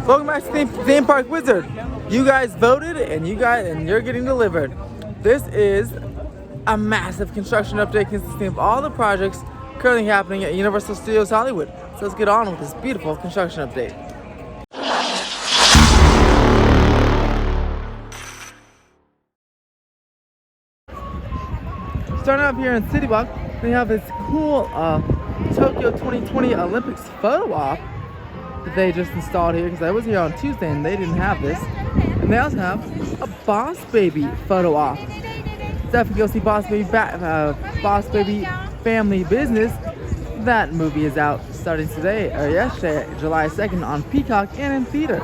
Welcome back to Theme Park Wizard. You guys voted and you're getting delivered. This is a massive construction update consisting of all the projects currently happening at Universal Studios Hollywood. So let's get on with this beautiful construction update. Starting up here in CityWalk, we have this cool Tokyo 2020 Olympics photo op that they just installed here, because I was here on Tuesday and they didn't have this. And they also have a Boss Baby photo op. Definitely go see Boss Baby Family Business. That movie is out starting today, or yesterday, July 2nd on Peacock and in theaters.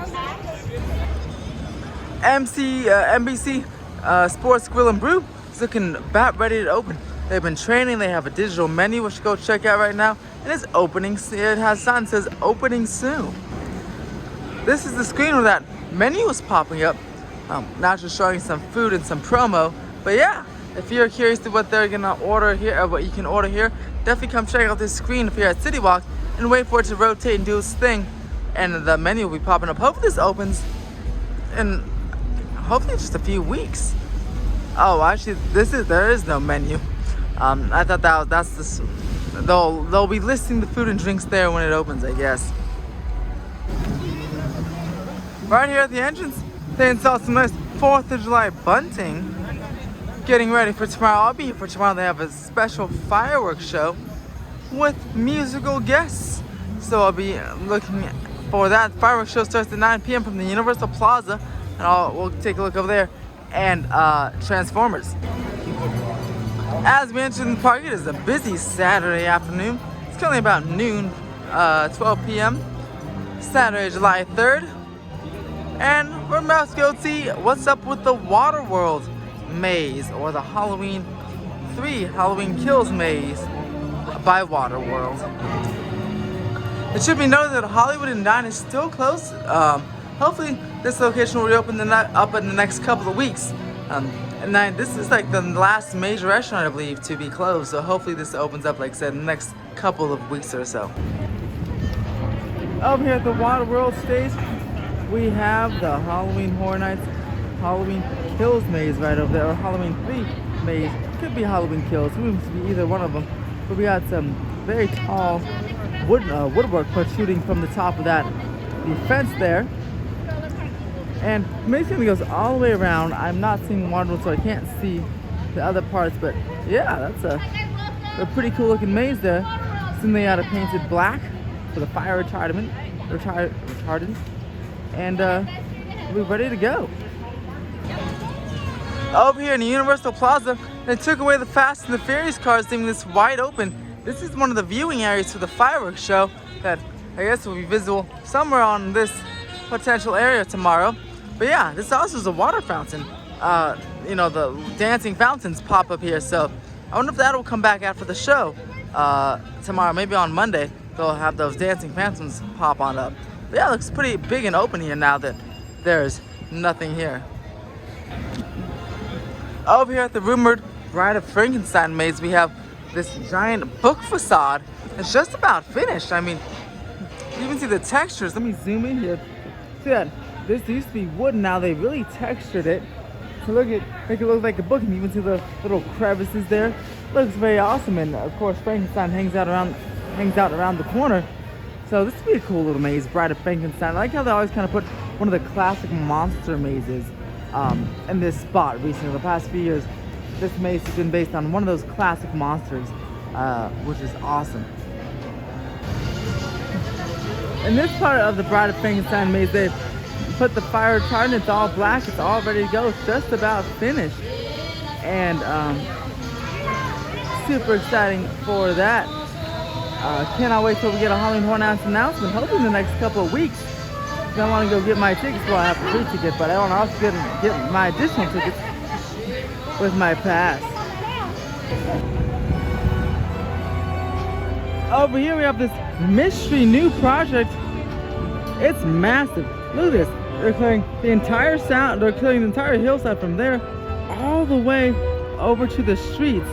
NBC Sports Squirrel and Brew is looking about ready to open. They've been training, they have a digital menu which you go check out right now, and it's opening. It has a sign that says opening soon. This is the screen where that menu is popping up, not just showing some food and some promo, but yeah, if you're curious to what they're gonna order here, or what you can order here, definitely come check out this screen if you're at CityWalk and wait for it to rotate and do its thing, and the menu will be popping up. Hopefully this opens in hopefully just a few weeks. Oh, actually, there is no menu. I thought that's this. They'll be listing the food and drinks there when it opens, I guess. Right here at the entrance, they installed some nice 4th of July bunting. Getting ready for tomorrow. I'll be here for tomorrow. They have a special fireworks show with musical guests. So I'll be looking for that. Fireworks show starts at 9 p.m. from the Universal Plaza, and we'll take a look over there. And Transformers. As we enter the park, it is a busy Saturday afternoon. It's currently about noon, 12 p.m. Saturday, July 3rd. And we're about to go see what's up with the Waterworld Maze, or the Halloween Kills Maze by Waterworld. It should be noted that Hollywood and Dine is still closed. Hopefully this location will reopen up in the next couple of weeks. And then this is like the last major restaurant, I believe, to be closed. So hopefully this opens up, like I said, in the next couple of weeks or so. Over here at the Waterworld stage, we have the Halloween Horror Nights Halloween Kills Maze right over there, or Halloween 3 Maze. Could be Halloween Kills, it could be either one of them. But we got some very tall woodwork protruding from the top of the fence there. And basically it goes all the way around. I'm not seeing Waterworld, so I can't see the other parts, but yeah, that's a pretty cool looking maze there. Soon they got it painted black for the fire retardant, and we're ready to go. Over here in the Universal Plaza, they took away the Fast and the Furious cars, leaving this wide open. This is one of the viewing areas for the fireworks show that I guess will be visible somewhere on this potential area tomorrow. But yeah, this also is a water fountain. You know, the dancing fountains pop up here, so I wonder if that'll come back after the show tomorrow. Maybe on Monday they'll have those dancing fountains pop on up. But yeah, it looks pretty big and open here now that there's nothing here. Over here at the rumored Bride of Frankenstein Maze, we have this giant book facade. It's just about finished. I mean, you can see the textures. Let me zoom in here. See that? This used to be wood, now they really textured it to make it look like a book, and you can see the little crevices there. Looks very awesome, and of course Frankenstein hangs out around the corner. So this would be a cool little maze, Bride of Frankenstein. I like how they always kind of put one of the classic monster mazes in this spot recently. The past few years, this maze has been based on one of those classic monsters, which is awesome. In this part of the Bride of Frankenstein maze, they've put the fire retardant. It's all black. It's all ready to go. It's just about finished. And super exciting for that. Cannot wait till we get a Halloween Horror Nights announcement. Hopefully in the next couple of weeks. I want to go get my tickets. Well, I have a free ticket, but I want to also get my additional tickets with my pass. Over here we have this mystery new project. It's massive. Look at this. They're clearing the entire hillside from there all the way over to the streets,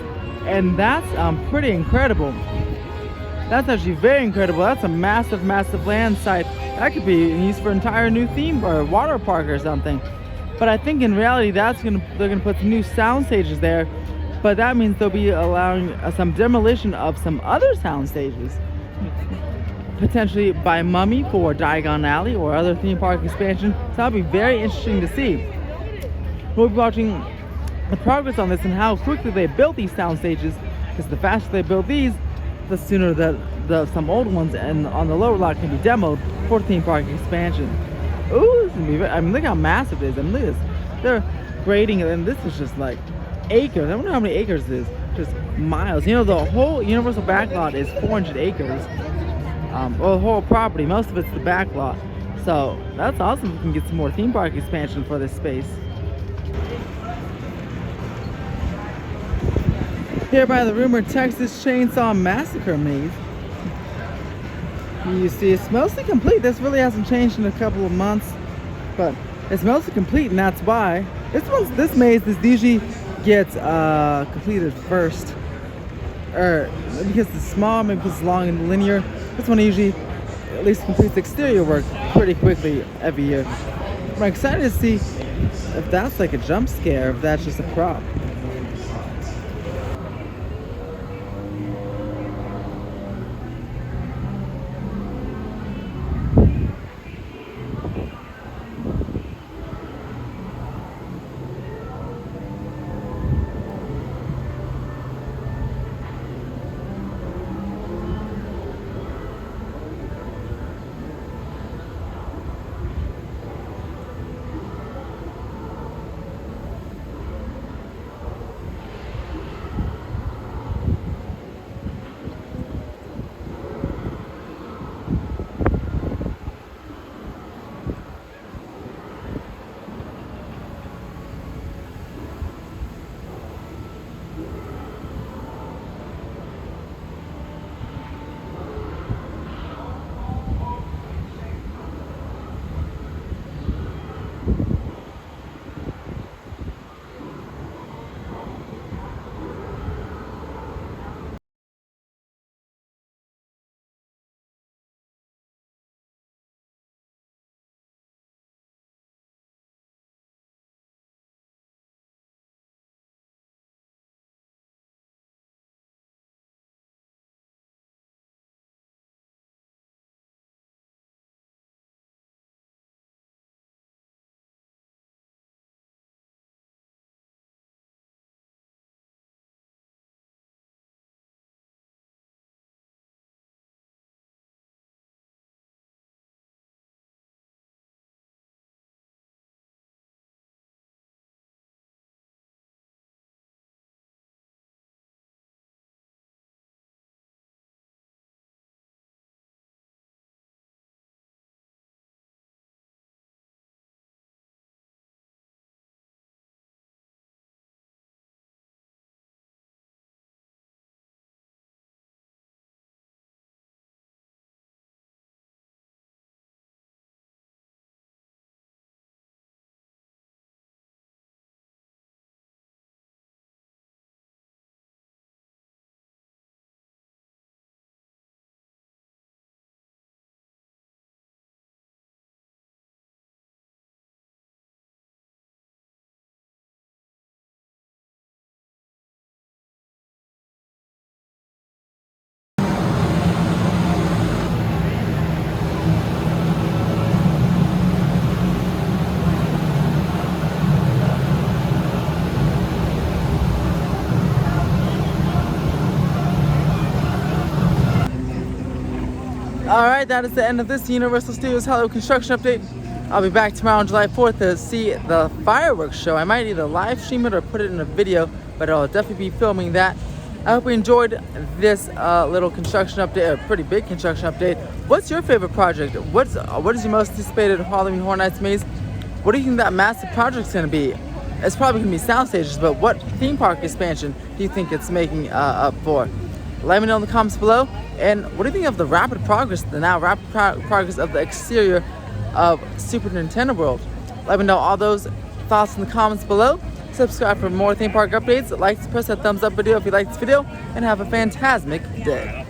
and that's pretty incredible. That's actually very incredible. That's a massive land site that could be used for an entire new theme or water park or something. But I think in reality they're gonna put some new sound stages there, but that means they'll be allowing some demolition of some other sound stages, potentially by Mummy for Diagon Alley or other theme park expansion. So that'll be very interesting to see. We'll be watching the progress on this and how quickly they build these sound stages, because the faster they build these, the sooner that some old ones and on the lower lot can be demoed for theme park expansion. Ooh, this is gonna be, I mean, look how massive it is. I mean, look at this. They're grading it, and this is just like acres. I wonder how many acres it is. Just miles. You know, the whole Universal backlot is 400 acres. Well, the whole property, most of it's the backlot. So that's awesome if we can get some more theme park expansion for this space. Here by the rumored Texas Chainsaw Massacre Maze. You see, it's mostly complete. This really hasn't changed in a couple of months, but it's mostly complete, and that's why this maze usually gets completed first, or because it's small, maybe because it's long and linear. This one usually at least completes exterior work pretty quickly every year. I'm excited to see if that's like a jump scare, if that's just a prop. Alright, that is the end of this Universal Studios Hollywood construction update. I'll be back tomorrow on July 4th to see the fireworks show. I might either live stream it or put it in a video, but I'll definitely be filming that. I hope you enjoyed this little construction update, a pretty big construction update. What's your favorite project? What is your most anticipated Halloween Horror Nights maze? What do you think that massive project's going to be? It's probably going to be sound stages, but what theme park expansion do you think it's making up for? Let me know in the comments below. And what do you think of the rapid progress of the exterior of Super Nintendo World? Let me know all those thoughts in the comments below. Subscribe for more theme park updates. Like, press that thumbs up video if you like this video, and have a fantastic day.